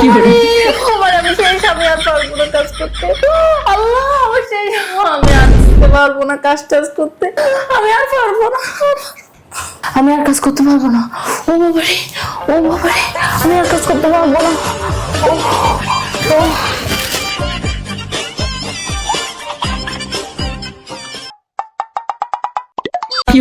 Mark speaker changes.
Speaker 1: আরে আমার আমি শেষ, আমি আর পারবো না কাজ করতে। আল্লাহ আমার শেষ, আমি আর করতে পারবো না কাজ টাজ করতে, আমি আর পারবো না, আমি আর কাজ করতে পারবো না। ও বাবারে, ও বাবারে, আমি আর কাজ করতে পারবো না। ও, ও।
Speaker 2: কি